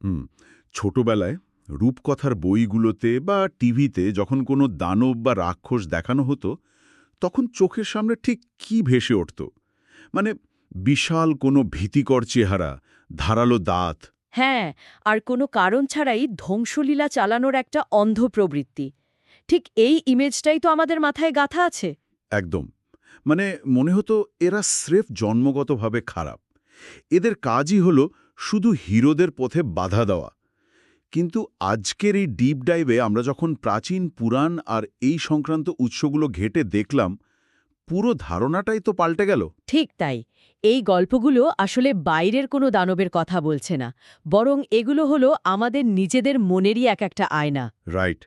হুম। ছোটবেলায় রূপকথার বইগুলোতে বা টিভিতে যখন কোনো দানব বা রাক্ষস দেখানো হতো, তখন চোখের সামনে ঠিক কি ভেসে উঠত? মানে বিশাল কোনো ভীতিকর চেহারা, ধারালো দাঁত। হ্যাঁ, আর কোনো কারণ ছাড়াই ধ্বংসলীলা চালানোর একটা অন্ধ প্রবৃত্তি। ঠিক এই ইমেজটাই তো আমাদের মাথায় গাঁথা আছে। একদম। মানে মনে হতো এরা স্রেফ জন্মগতভাবে খারাপ। এদের কাজই হলো শুধু হিরোদের পথে বাধা দেওয়া। কিন্তু আজকের এই ডিপ ডাইভে আমরা যখন প্রাচীন পুরাণ আর এই সংক্রান্ত উৎসগুলো ঘেঁটে দেখলাম, পুরো ধারণাটাই তো পাল্টে গেল। ঠিক তাই। এই গল্পগুলো আসলে বাইরের কোনো দানবের কথা বলছে না, বরং এগুলো হলো আমাদের নিজেদের মনেরই এক একটা আয়না। রাইট।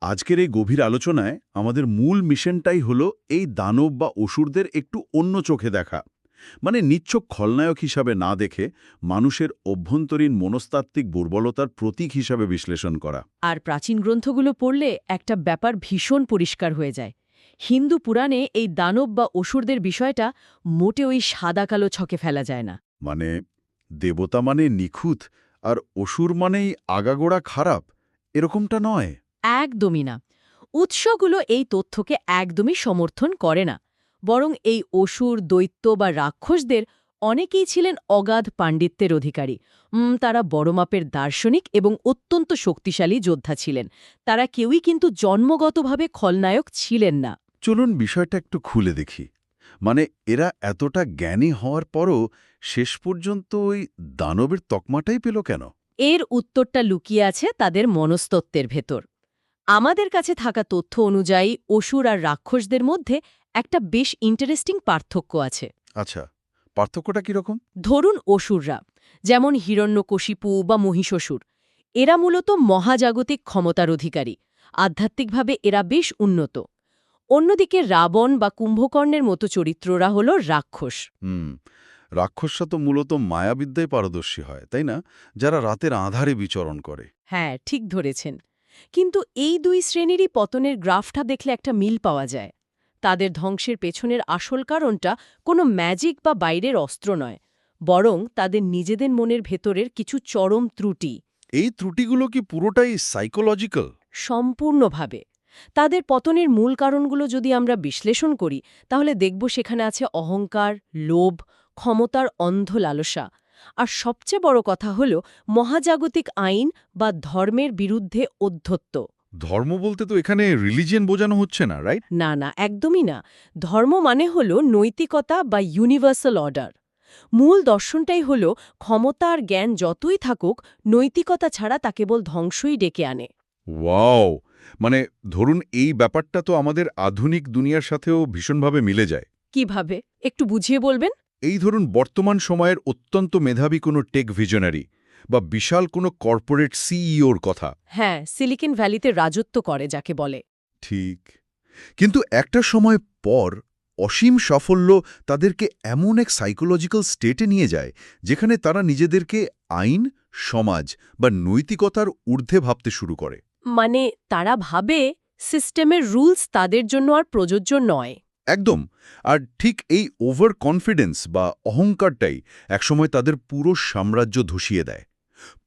আজকের এই গভীর আলোচনায় আমাদের মূল মিশনটাই হলো এই দানব বা অসুরদের একটু অন্য চোখে দেখা। মানে নিচ্ছক খলনায়ক হিসাবে না দেখে মানুষের অভ্যন্তরীণ মনস্তাত্ত্বিক দুর্বলতার প্রতীক হিসাবে বিশ্লেষণ করা। আর প্রাচীন গ্রন্থগুলো পড়লে একটা ব্যাপার ভীষণ পরিষ্কার হয়ে যায়। হিন্দু পুরাণে এই দানব বা অসুরদের বিষয়টা মোটে ওই সাদা-কালো ছকে ফেলা যায় না। মানে দেবতা মানে নিখুঁত আর অসুর মানেই আগাগোড়া খারাপ, এরকমটা নয়। একদমই না। উৎসগুলো এই তথ্যকে একদমই সমর্থন করে না, বরং এই অসুর, দৈত্য বা রাক্ষসদের অনেকেই ছিলেন অগাধ পাণ্ডিত্যের অধিকারী। তারা বড় মাপের দার্শনিক এবং অত্যন্ত শক্তিশালী যোদ্ধা ছিলেন। তারা কেউই কিন্তু জন্মগতভাবে খলনায়ক ছিলেন না। চলুন বিষয়টা একটু খুলে দেখি। মানে এরা এতটা জ্ঞানী হওয়ার পরও শেষ পর্যন্ত ওই দানবের তকমাটাই পেল কেন? এর উত্তরটা লুকিয়ে আছে তাদের মনস্তত্ত্বের ভেতর। আমাদের কাছে থাকা তথ্য অনুযায়ী অসুর আর রাক্ষসদের মধ্যে একটা বেশ ইন্টারেস্টিং পার্থক্য আছে। আচ্ছা, পার্থক্যটা কিরকম? ধরুন অসুররা, যেমন হিরণ্যকশিপু বা মহিষাসুর, এরা মূলত মহাজাগতিক ক্ষমতার অধিকারী। আধ্যাত্মিকভাবে এরা বেশ উন্নত। অন্যদিকে রাবণ বা কুম্ভকর্ণের মতো চরিত্ররা হল রাক্ষস। হুম, রাক্ষসরা তো মূলত মায়াবিদ্যায় পারদর্শী হয়, তাই না? যারা রাতের আঁধারে বিচরণ করে। হ্যাঁ, ঠিক ধরেছেন। কিন্তু এই দুই শ্রেণীরই পতনের গ্রাফটা দেখলে একটা মিল পাওয়া যায়। তাদের ধ্বংসের পেছনের আসল কারণটা কোনো ম্যাজিক বা বাইরের অস্ত্র নয়, বরং তাদের নিজেদের মনের ভেতরের কিছু চরম ত্রুটি। এই ত্রুটিগুলো কি পুরোটাই সাইকোলজিক্যাল? সম্পূর্ণভাবে। তাদের পতনের মূল কারণগুলো যদি আমরা বিশ্লেষণ করি, তাহলে দেখব সেখানে আছে অহংকার, লোভ, ক্ষমতার অন্ধ লালসা। আর সবচেয়ে বড় কথা হল মহাজাগতিক আইন বা ধর্মের বিরুদ্ধে অধ্যত্ব। ধর্ম বলতে তো এখানে রিলিজিয়ন বোঝানো হচ্ছে না, রাইট? না, না, একদমই না। ধর্ম মানে হল নৈতিকতা বা ইউনিভার্সাল অর্ডার। মূল দর্শনটাই হল ক্ষমতা আর জ্ঞান যতই থাকুক, নৈতিকতা ছাড়া তা কেবল ধ্বংসই ডেকে আনে। ওয়াও! মানে ধরুন এই ব্যাপারটা তো আমাদের আধুনিক দুনিয়ার সাথেও ভীষণভাবে মিলে যায়। কিভাবে? একটু বুঝিয়ে বলবেন? এই ধরুন বর্তমান সময়ের অত্যন্ত মেধাবী কোনো টেক ভিশনারি বা বিশাল কোনো কর্পোরেট সিইওর কথা। হ্যাঁ, সিলিকন ভ্যালিতে রাজত্ব করে যাকে বলে। ঠিক। কিন্তু একটা সময় পর অসীম সাফল্য তাদেরকে এমন এক সাইকোলজিক্যাল স্টেটে নিয়ে যায় যেখানে তারা নিজেদেরকে আইন, সমাজ বা নৈতিকতার ঊর্ধ্বে ভাবতে শুরু করে। মানে তারা ভাবে সিস্টেমের রুলস তাদের জন্য আর প্রযোজ্য নয়। একদম। আর ঠিক এই ওভার কনফিডেন্স বা অহংকারটাই একসময় তাদের পুরো সাম্রাজ্য ধসিয়ে দেয়।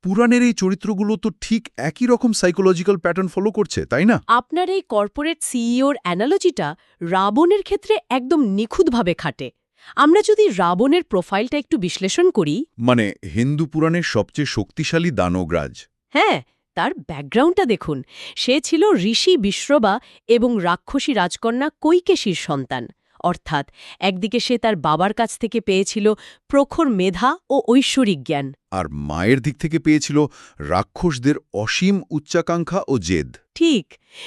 পুরাণের এই চরিত্রগুলো তো ঠিক একই রকম সাইকোলজিক্যাল প্যাটার্ন ফলো করছে, তাই না? আপনার এই কর্পোরেট সিইওর অ্যানালজিটা রাবণের ক্ষেত্রে একদম নিখুঁতভাবে খাটে। আমরা যদি রাবণের প্রোফাইলটা একটু বিশ্লেষণ করি। মানে হিন্দু পুরাণের সবচেয়ে শক্তিশালী দানবরাজ। হ্যাঁ, তার ব্যাকগ্রাউন্ডটা দেখুন। সে ছিল ঋষি বিশ্রবা এবং রাক্ষসী রাজকন্যা কৈকেশীর সন্তান। অর্থাৎ একদিকে সে তার বাবার কাছ থেকে পেয়েছিল প্রখর মেধা ও ঐশ্বরিক জ্ঞান। আর মায়ের দিক থেকে পেয়েছিল রাক্ষসদের অসীম উচ্চাকাঙ্ক্ষা ও জেদ। ঠিক,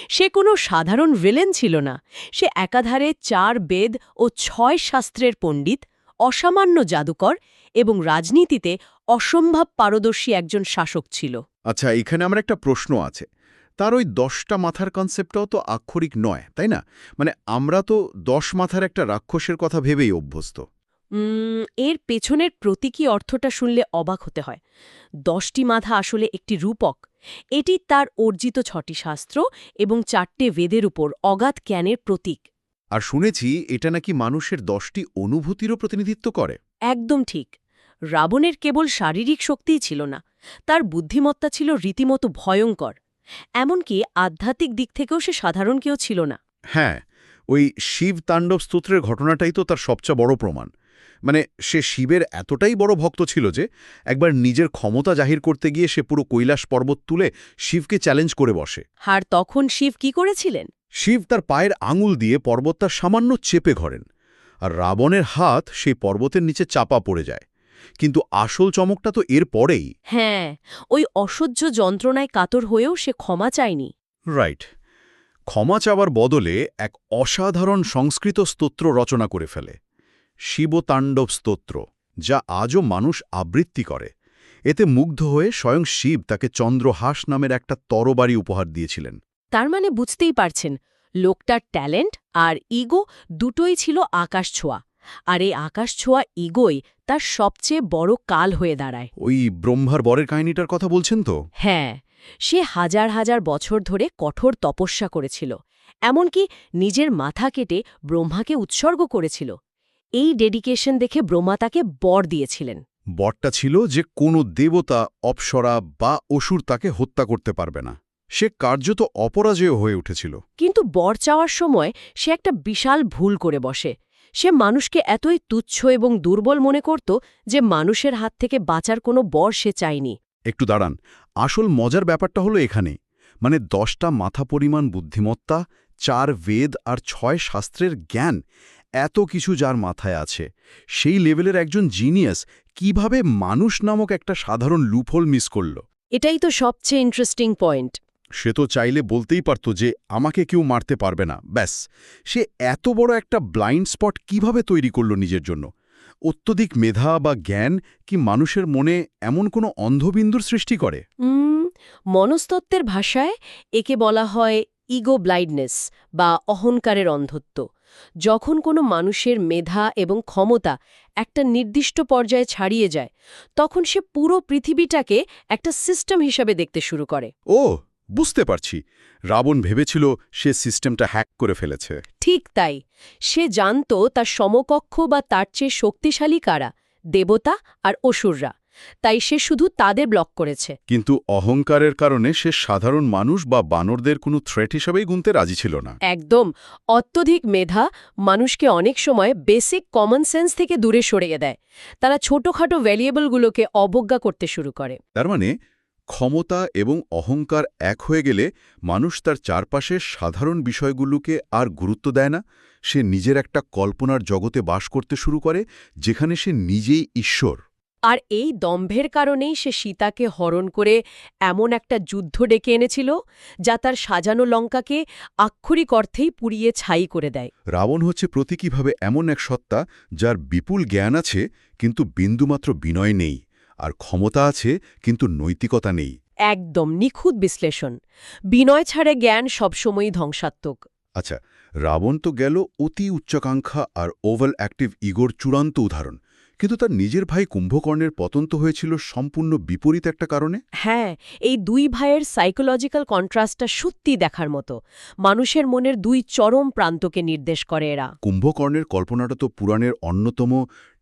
সে কোনো সাধারণ ভিলেন ছিল না। সে একাধারে ৪ বেদ ও ৬ শাস্ত্রের পণ্ডিত, অসামান্য জাদুকর এবং রাজনীতিতে অসম্ভব পারদর্শী একজন শাসক ছিল। আচ্ছা, এখানে আমার একটা প্রশ্ন আছে। তার ওই ১০টা মাথার কনসেপ্টটাও তো আক্ষরিক নয়, তাই না? মানে আমরা তো ১০ মাথার একটা রাক্ষসের কথা ভেবেই অভ্যস্ত। এর পেছনের প্রতীকী অর্থটা শুনলে অবাক হতে হয়। ১০টি মাথা আসলে একটি রূপক। এটি তার অর্জিত ৬টি শাস্ত্র এবং ৪টে বেদের উপর অগাধ জ্ঞানের প্রতীক। আর শুনেছি এটা নাকি মানুষের ১০টি অনুভূতিরও প্রতিনিধিত্ব করে। একদম ঠিক। রাবণের কেবল শারীরিক শক্তিই ছিল না, তার বুদ্ধিমত্তা ছিল রীতিমতো ভয়ঙ্কর। এমনকি আধ্যাত্মিক দিক থেকেও সে সাধারণ কেউ ছিল না। হ্যাঁ, ওই শিব তাণ্ডব স্তোত্রের ঘটনাটাই তো তার সবচেয়ে বড় প্রমাণ। মানে সে শিবের এতটাই বড় ভক্ত ছিল যে একবার নিজের ক্ষমতা জাহির করতে গিয়ে সে পুরো কৈলাস পর্বত তুলে শিবকে চ্যালেঞ্জ করে বসে। আর তখন শিব কি করেছিলেন? শিব তার পায়ের আঙুল দিয়ে পর্বতটা সামান্য চেপে ধরেন, আর রাবণের হাত সেই পর্বতের নিচে চাপা পড়ে যায়। কিন্তু আসল চমকটা তো এর পরেই। হ্যাঁ, ওই অসহ্য যন্ত্রণায় কাতর হয়েও সে ক্ষমা চায়নি। রাইট। ক্ষমা চাওয়ার বদলে এক অসাধারণ সংস্কৃত স্তোত্র রচনা করে ফেলে, শিবতাণ্ডব স্তোত্র, যা আজও মানুষ আবৃত্তি করে। এতে মুগ্ধ হয়ে স্বয়ং শিব তাকে চন্দ্রহাস নামের একটা তরবারি উপহার দিয়েছিলেন। তার মানে বুঝতেই পারছেন, লোকটার ট্যালেন্ট আর ইগো দুটোই ছিল আকাশ ছোঁয়া। আর এই আকাশ ছোঁয়া ইগোই তার সবচেয়ে বড় কাল হয়ে দাঁড়ায়। ওই ব্রহ্মার বরের কাহিনীটার কথা বলছেন তো? হ্যাঁ, সে হাজার হাজার বছর ধরে কঠোর তপস্যা করেছিল, এমনকি নিজের মাথা কেটে ব্রহ্মাকে উৎসর্গ করেছিল। এই ডেডিকেশন দেখে ব্রহ্মা তাকে বর দিয়েছিলেন। বরটা ছিল যে কোনো দেবতা, অপ্সরা বা অসুর তাকে হত্যা করতে পারবে না। সে কার্যত অপরাজেয় হয়ে উঠেছিল। কিন্তু বর চাওয়ার সময় সে একটা বিশাল ভুল করে বসে। সে মানুষকে এতই তুচ্ছ এবং দুর্বল মনে করত যে মানুষের হাত থেকে বাঁচার কোনো বর সে চায়নি। একটু দাঁড়ান, আসল মজার ব্যাপারটা হলো এখানে। মানে 10টা মাথা পরিমাণ বুদ্ধিমত্তা, 4 বেদ আর 6 শাস্ত্রের জ্ঞান, এত কিছু যার মাথায় আছে, সেই লেভেলের একজন জিনিয়াস কিভাবে মানুষ নামক একটা সাধারণ লুপহোল মিস করল? এটাই তো সবচেয়ে ইন্টারেস্টিং পয়েন্ট। সে তো চাইলে বলতেই পারত যে আমাকে কেউ মারতে পারবে না, ব্যাস। সে এত বড় একটা ব্লাইন্ড স্পট কিভাবে তৈরি করল নিজের জন্য? অত্যধিক মেধা বা জ্ঞান কি মানুষের মনে এমন কোনো অন্ধবিন্দুর সৃষ্টি করে? মনস্তত্ত্বের ভাষায় একে বলা হয় ইগো ব্লাইন্ডনেস বা অহংকারের অন্ধত্ব। যখন কোনো মানুষের মেধা এবং ক্ষমতা একটা নির্দিষ্ট পর্যায়ে ছাড়িয়ে যায়, তখন সে পুরো পৃথিবীটাকে একটা সিস্টেম হিসাবে দেখতে শুরু করে। ও, বুঝতে পারছি। রাবণ ভেবেছিল সে সিস্টেমটা হ্যাক করে ফেলেছে। ঠিক তাই। সে জানত তার সমকক্ষ বা তার চেয়ে শক্তিশালী কারা, দেবতা আর অসুররা। তাই সে শুধু তাদের ব্লক করেছে। কিন্তু অহংকারের কারণে সে সাধারণ মানুষ বা বানরদের কোনো থ্রেট হিসাবেই গুনতে রাজি ছিল না। একদম। অত্যধিক মেধা মানুষকে অনেক সময় বেসিক কমন সেন্স থেকে দূরে সরিয়ে দেয়। তারা ছোটখাটো ভ্যারিয়েবলগুলোকে অবজ্ঞা করতে শুরু করে। তার মানে ক্ষমতা এবং অহংকার এক হয়ে গেলে মানুষ তার চারপাশের সাধারণ বিষয়গুলোকে আর গুরুত্ব দেয় না। সে নিজের একটা কল্পনার জগতে বাস করতে শুরু করে, যেখানে সে নিজেই ঈশ্বর। আর এই দম্ভের কারণেই সে সীতাকে হরণ করে এমন একটা যুদ্ধ ডেকে এনেছিল, যা তার সাজানো লঙ্কাকে আক্ষরিক অর্থেই পুড়িয়ে ছাই করে দেয়। রাবণ হচ্ছে প্রতীকীভাবে এমন এক সত্তা যার বিপুল জ্ঞান আছে কিন্তু বিন্দুমাত্র বিনয় নেই, আর ক্ষমতা আছে কিন্তু নৈতিকতা নেই। একদম নিখুঁত বিশ্লেষণ। বিনয় ছাড়ে জ্ঞান সবসময়ই ধ্বংসাত্মক। আচ্ছা, রাবণ তো গেল অতি উচ্চাকাঙ্ক্ষা আর ওভাল অ্যাক্টিভ ইগোর চূড়ান্ত উদাহরণ, কিন্তু তার নিজের ভাই কুম্ভকর্ণের পতন তো হয়েছিল সম্পূর্ণ বিপরীত একটা কারণে। হ্যাঁ, এই দুই ভাইয়ের সাইকোলজিক্যাল কন্ট্রাস্টটা সত্যি দেখার মতো। মানুষের মনের দুই চরম প্রান্তকে নির্দেশ করে এরা। কুম্ভকর্ণের কল্পনাটা তো পুরাণের অন্যতম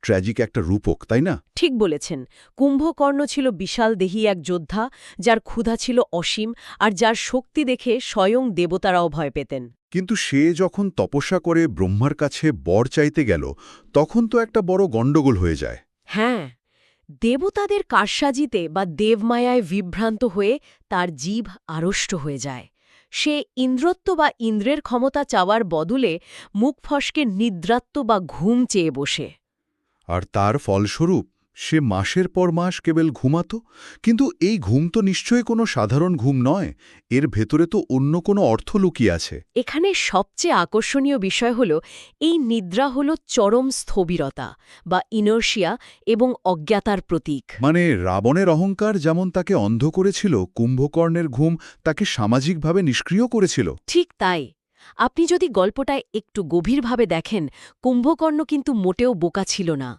ট্র্যাজিক একটা রূপক, তাই না? ঠিক বলেছেন। কুম্ভকর্ণ ছিল বিশাল দেহী এক যোদ্ধা, যার ক্ষুধা ছিল অসীম আর যার শক্তি দেখে স্বয়ং দেবতারাও ভয় পেতেন। কিন্তু সে যখন তপস্যা করে ব্রহ্মার কাছে বর চাইতে গেল, তখন তো একটা বড় গণ্ডগোল হয়ে যায়। হ্যাঁ, দেবতাদের কারসাজিতে বা দেবমায়ায় বিভ্রান্ত হয়ে তার জিভ আড়ষ্ট হয়ে যায়। সে ইন্দ্রত্ব বা ইন্দ্রের ক্ষমতা চাওয়ার বদলে মুখ ফসকে নিদ্রাত্ব বা ঘুম চেয়ে বসে। আর তার ফলস্বরূপ সে মাসের পর মাস কেবল ঘুমাত। কিন্তু এই ঘুম তো নিশ্চয়ই কোনো সাধারণ ঘুম নয়, এর ভেতরে তো অন্য কোনো অর্থ লুকিয়ে আছে। এখানে সবচেয়ে আকর্ষণীয় বিষয় হল এই নিদ্রা হল চরম স্থবিরতা বা ইনার্শিয়া এবং অজ্ঞাতার প্রতীক। মানে রাবণের অহংকার যেমন তাকে অন্ধ করেছিল, কুম্ভকর্ণের ঘুম তাকে সামাজিকভাবে নিষ্ক্রিয় করেছিল। ঠিক তাই। আপনি যদি গল্পটায় একটু গভীরভাবে দেখেন, কুম্ভকর্ণ কিন্তু মোটেও বোকা ছিল না।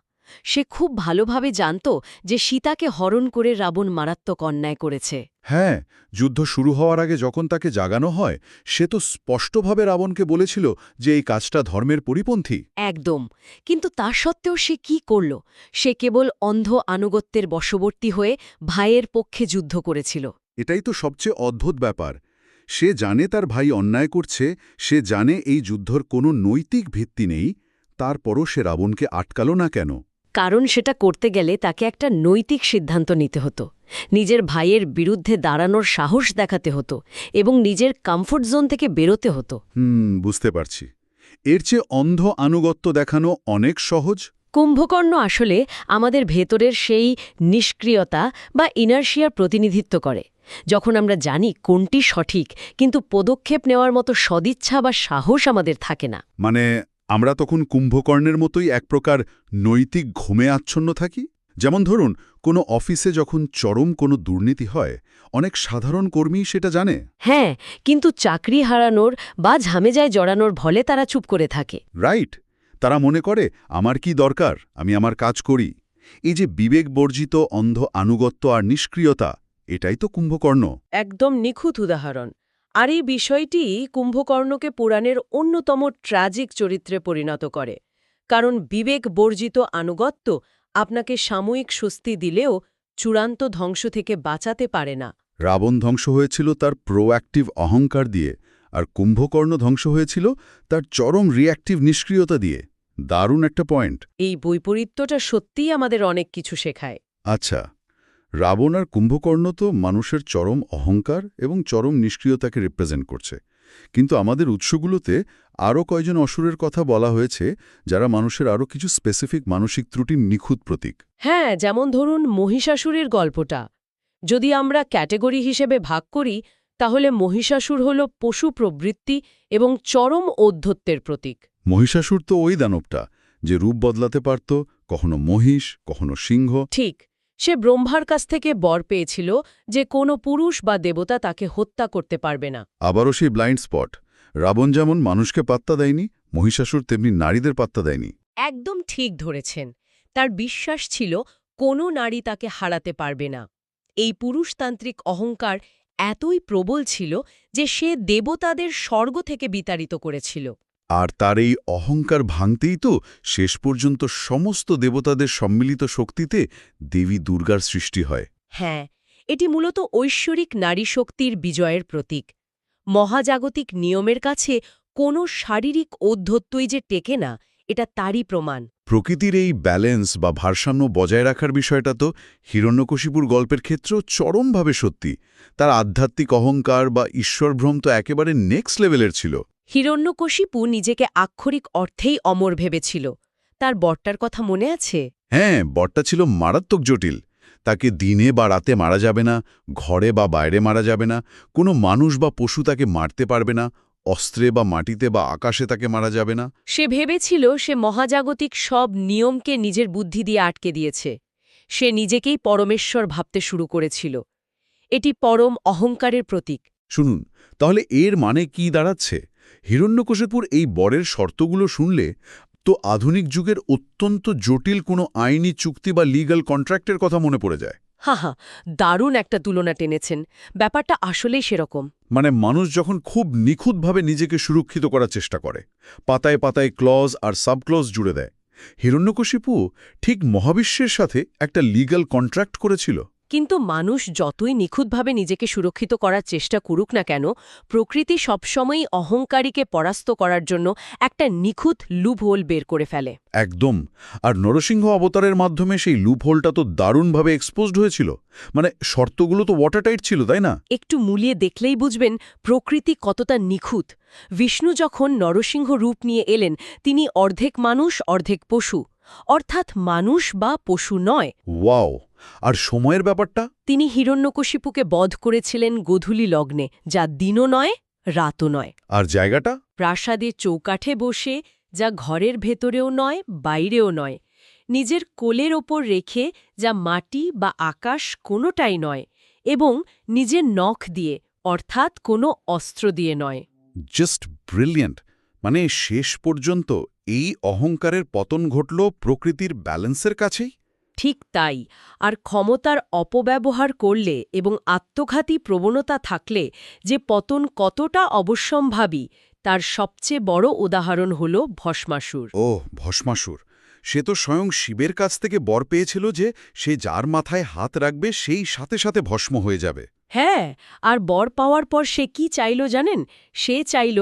সে খুব ভালোভাবে জানত যে সীতাকে হরণ করে রাবণ মারাত্মক অন্যায় করেছে। হ্যাঁ, যুদ্ধ শুরু হওয়ার আগে যখন তাকে জাগানো হয় সে তো স্পষ্টভাবে রাবণকে বলেছিল যে এই কাজটা ধর্মের পরিপন্থী। একদম। কিন্তু তা সত্ত্বেও সে কি করল? সে কেবল অন্ধ আনুগত্যের বশবর্তী হয়ে ভাইয়ের পক্ষে যুদ্ধ করেছিল। এটাই তো সবচেয়ে অদ্ভুত ব্যাপার। সে জানে তার ভাই অন্যায় করছে, সে জানে এই যুদ্ধর কোনো নৈতিক ভিত্তি নেই, তারপরও সে রাবণকে আটকাল না কেন? কারণ সেটা করতে গেলে তাকে একটা নৈতিক সিদ্ধান্ত নিতে হতো, নিজের ভাইয়ের বিরুদ্ধে দাঁড়ানোর সাহস দেখাতে হতো এবং নিজের কমফোর্ট জোন থেকে বেরোতে হতো। বুঝতে পারছি। এর চেয়ে অন্ধ আনুগত্য দেখানো অনেক সহজ। কুম্ভকর্ণ আসলে আমাদের ভেতরের সেই নিষ্ক্রিয়তা বা ইনার্শিয়ার প্রতিনিধিত্ব করে, যখন আমরা জানি কোনটি সঠিক কিন্তু পদক্ষেপ নেওয়ার মতো সদিচ্ছা বা সাহস আমাদের থাকে না। মানে আমরা তখন কুম্ভকর্ণের মতোই এক প্রকার নৈতিক ঘুমে আচ্ছন্ন থাকি। যেমন ধরুন, কোনো অফিসে যখন চরম কোনো দুর্নীতি হয়, অনেক সাধারণ কর্মী সেটা জানে। হ্যাঁ, কিন্তু চাকরি হারানোর বা ঝামেলায় জড়ানোর ভয়ে তারা চুপ করে থাকে। রাইট। তারা মনে করে আমার কি দরকার, আমি আমার কাজ করি। এই যে বিবেক বর্জিত অন্ধ আনুগত্য আর নিষ্ক্রিয়তা, এটাই তো কুম্ভকর্ণ। একদম নিখুঁত উদাহরণ। আর এই বিষয়টি কুম্ভকর্ণকে পুরাণের অন্যতম ট্র্যাজিক চরিত্রে পরিণত করে। কারণ বিবেক বর্জিত আনুগত্য আপনাকে সাময়িক স্বস্তি দিলেও চূড়ান্ত ধ্বংস থেকে বাঁচাতে পারে না। রাবণ ধ্বংস হয়েছিল তার প্রোঅ্যাক্টিভ অহংকার দিয়ে, আর কুম্ভকর্ণ ধ্বংস হয়েছিল তার চরম রিঅ্যাক্টিভ নিষ্ক্রিয়তা দিয়ে। দারুণ একটা পয়েন্ট। এই বৈপরীত্যটা সত্যিই আমাদের অনেক কিছু শেখায়। আচ্ছা, রাবণ আর কুম্ভকর্ণ তো মানুষের চরম অহংকার এবং চরম নিষ্ক্রিয়তাকে রিপ্রেজেন্ট করছে। কিন্তু আমাদের উৎসগুলোতে আরও কয়জন অসুরের কথা বলা হয়েছে, যারা মানুষের আরও কিছু স্পেসিফিক মানসিক ত্রুটির নিখুঁত প্রতীক। হ্যাঁ, যেমন ধরুন মহিষাসুরের গল্পটা যদি আমরা ক্যাটেগরি হিসেবে ভাগ করি, তাহলে মহিষাসুর হল পশু প্রবৃত্তি এবং চরম ঔদ্ধত্যের প্রতীক। মহিষাসুর তো ওই দানবটা যে রূপ বদলাতে পারত, কখনো মহিষ, কখনো সিংহ। ঠিক, সে ব্রহ্মার কাছ থেকে বর পেয়েছিল যে কোনো পুরুষ বা দেবতা তাকে হত্যা করতে পারবে না। আবারও সেই ব্লাইন্ড স্পট। রাবণ যেমন মানুষকে পাত্তা দেয়নি, মহিষাসুর তেমনি নারীদের পাত্তা দেয়নি। একদম ঠিক ধরেছেন। তার বিশ্বাস ছিল কোনো নারী তাকে হারাতে পারবে না। এই পুরুষতান্ত্রিক অহংকার এতই প্রবল ছিল যে সে দেবতাদের স্বর্গ থেকে বিতাড়িত করেছিল। আর তার এই অহংকার ভাঙতেই তো শেষ পর্যন্ত সমস্ত দেবতাদের সম্মিলিত শক্তিতে দেবী দুর্গার সৃষ্টি হয়। হ্যাঁ, এটি মূলত ঐশ্বরিক নারী শক্তির বিজয়ের প্রতীক। মহাজাগতিক নিয়মের কাছে কোনো শারীরিক ঔদ্ধত্যই যে টেকে না, এটা তারই প্রমাণ। প্রকৃতির এই ব্যালেন্স বা ভারসাম্য বজায় রাখার বিষয়টা তো হিরণ্যকশিপুর গল্পের ক্ষেত্রেও চরমভাবে সত্যি। তার আধ্যাত্মিক অহংকার বা ঈশ্বরভ্রম তো একেবারে নেক্সট লেভেলের ছিল। হিরণ্যকশিপু নিজেকে আক্ষরিক অর্থেই অমর ভেবেছিল। তার বরটার কথা মনে আছে? হ্যাঁ, বরটা ছিল মারাত্মক জটিল। তাকে দিনে বা রাতে মারা যাবে না, ঘরে বা বাইরে মারা যাবে না, কোনো মানুষ বা পশু তাকে মারতে পারবে না, অস্ত্রে বা মাটিতে বা আকাশে তাকে মারা যাবে না। সে ভেবেছিল সে মহাজাগতিক সব নিয়মকে নিজের বুদ্ধি দিয়ে আটকে দিয়েছে। সে নিজেকেই পরমেশ্বর ভাবতে শুরু করেছিল। এটি পরম অহংকারের প্রতীক। শুনুন, তাহলে এর মানে কি দাঁড়াচ্ছে? হিরণ্যকশিপুর এই বরের শর্তগুলো শুনলে তো আধুনিক যুগের অত্যন্ত জটিল কোনো আইনি চুক্তি বা লিগ্যাল কন্ট্রাক্টের কথা মনে পড়ে যায়। হা, দারুণ একটা তুলনা টেনেছেন। ব্যাপারটা আসলেই সেরকম। মানে মানুষ যখন খুব নিখুঁতভাবে নিজেকে সুরক্ষিত করার চেষ্টা করে, পাতায় পাতায় ক্লজ আর সাবক্লজ জুড়ে দেয়, হিরণ্যকশিপু ঠিক মহাবিশ্বের সাথে একটা লিগ্যাল কন্ট্রাক্ট করেছিল। কিন্তু মানুষ যতই নিখুঁতভাবে নিজেকে সুরক্ষিত করার চেষ্টা করুক না কেন, প্রকৃতি সবসময়ই অহংকারীকে পরাস্ত করার জন্য একটা নিখুঁত লুপহোল বের করে ফেলে। একদম। আর নরসিংহ অবতারের মাধ্যমে সেই লুপহোলটা তো দারুণভাবে এক্সপোজড হয়েছিল। মানে শর্তগুলো তো ওয়াটারটাইট ছিল, তাই না? একটু মুলিয়ে দেখলেই বুঝবেন প্রকৃতি কতটা নিখুঁত। বিষ্ণু যখন নরসিংহ রূপ নিয়ে এলেন, তিনি অর্ধেক মানুষ অর্ধেক পশু, অর্থাৎ মানুষ বা পশু নয়। ওয়াও! আর সময়ের ব্যাপারটা? তিনি হিরণ্যকশিপুকে বধ করেছিলেন গোধূলি লগ্নে, যা দিনও নয়, রাতও নয়। আর জায়গাটা? প্রাসাদে চৌকাঠে বসে, যা ঘরের ভেতরেও নয়, বাইরেও নয়। নিজের কোলের ওপর রেখে, যা মাটি বা আকাশ কোনোটাই নয়, এবং নিজের নখ দিয়ে, অর্থাৎ কোনো অস্ত্র দিয়ে নয়। Just brilliant. মানে শেষ পর্যন্ত এই অহংকারের পতন ঘটল প্রকৃতির ব্যালেন্সের কাছেই? ঠিক তাই। আর ক্ষমতার অপব্যবহার করলে এবং আত্মঘাতী প্রবণতা থাকলে যে পতন কতটা অবশ্যম্ভাবী তার সবচেয়ে বড় উদাহরণ হল ভস্মাসুর। ওহ, ভস্মাসুর! সে তো স্বয়ং শিবের কাছ থেকে বর পেয়েছিল যে সে যার মাথায় হাত রাখবে সেই সাথে সাথে ভস্ম হয়ে যাবে। হ্যাঁ, আর বর পাওয়ার পর সে কি চাইল জানেন? সে চাইল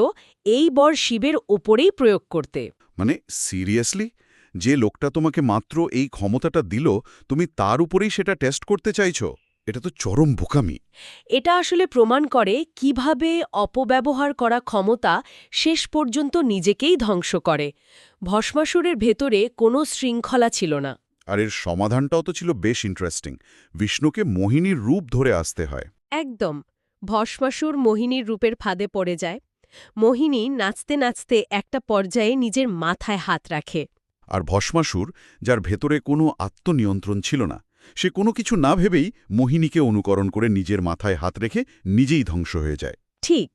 এই বর শিবের ওপরেই প্রয়োগ করতে। মানে সিরিয়াসলি? যে লোকটা তোমাকে মাত্র এই ক্ষমতাটা দিল, তুমি তার উপরেই সেটা টেস্ট করতে চাইছো? এটা তো চরম বোকামি। এটা আসলে প্রমাণ করে কিভাবে অপব্যবহার করা ক্ষমতা শেষ পর্যন্ত নিজেকেই ধ্বংস করে। ভস্মাসুরের ভেতরে কোনো শৃঙ্খলা ছিল না। আর এর সমাধানটাও তো ছিল বেশ ইন্টারেস্টিং। বিষ্ণুকে মোহিনীর রূপ ধরে আসতে হয়। একদম। ভস্মাসুর মোহিনীর রূপের ফাঁদে পড়ে যায়। মোহিনী নাচতে নাচতে একটা পর্যায়ে নিজের মাথায় হাত রাখে। আর ভস্মাসুর, যার ভেতরে কোনো আত্মনিয়ন্ত্রণ ছিল না, সে কোনো কিছু না ভেবেই মোহিনীকে অনুকরণ করে নিজের মাথায় হাত রেখে নিজেই ধ্বংস হয়ে যায়। ঠিক।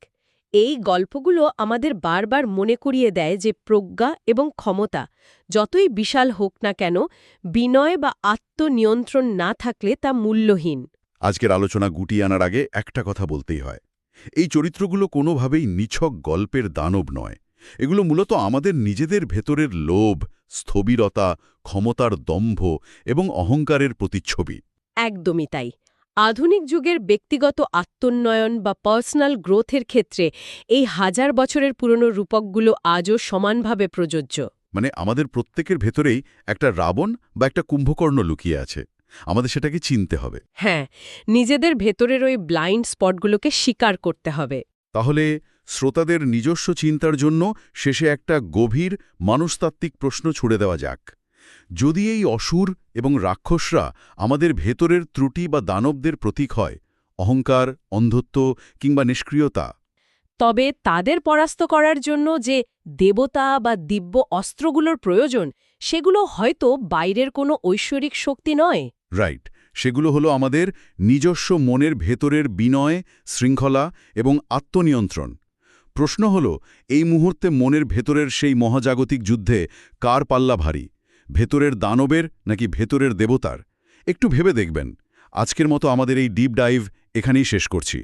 এই গল্পগুলো আমাদের বারবার মনে করিয়ে দেয় যে প্রজ্ঞা এবং ক্ষমতা যতই বিশাল হোক না কেন, বিনয় বা আত্মনিয়ন্ত্রণ না থাকলে তা মূল্যহীন। আজকের আলোচনা গুটিয়ে আনার আগে একটা কথা বলতেই হয়। এই চরিত্রগুলো কোনোভাবেই নিছক গল্পের দানব নয়। এগুলো মূলত আমাদের নিজেদের ভেতরের লোভ, স্থবিরতা, ক্ষমতার দম্ভ এবং অহংকারের প্রতিচ্ছবি। একদমই তাই। আধুনিক যুগের ব্যক্তিগত আত্মোন্নয়ন বা পার্সোনাল গ্রোথের ক্ষেত্রে এই হাজার বছরের পুরনো রূপকগুলো আজও সমানভাবে প্রযোজ্য। মানে আমাদের প্রত্যেকের ভেতরেই একটা রাবণ বা একটা কুম্ভকর্ণ লুকিয়ে আছে। আমাদের সেটাকে চিনতে হবে। হ্যাঁ, নিজেদের ভেতরের ওই ব্লাইন্ড স্পটগুলোকে স্বীকার করতে হবে। তাহলে শ্রোতাদের নিজস্ব চিন্তার জন্য শেষে একটা গভীর মানসতাত্ত্বিক প্রশ্ন ছুড়ে দেওয়া যাক। যদি এই অসুর এবং রাক্ষসরা আমাদের ভেতরের ত্রুটি বা দানবদের প্রতীক হয়, অহংকার, অন্ধত্ব কিংবা নিষ্ক্রিয়তা, তবে তাদের পরাস্ত করার জন্য যে দেবতা বা দিব্য অস্ত্রগুলোর প্রয়োজন, সেগুলো হয়তো বাইরের কোনো ঐশ্বরিক শক্তি নয়। রাইট, সেগুলো হলো আমাদের নিজস্ব মনের ভেতরের বিনয়, শৃঙ্খলা এবং আত্মনিয়ন্ত্রণ। প্রশ্ন হল, এই মুহূর্তে মনের ভেতরের সেই মহাজাগতিক যুদ্ধে কার পাল্লা ভারী, ভেতরের দানবের নাকি ভেতরের দেবতার? একটু ভেবে দেখবেন। আজকের মতো আমাদের এই ডিপ ডাইভ এখানেই শেষ করছি।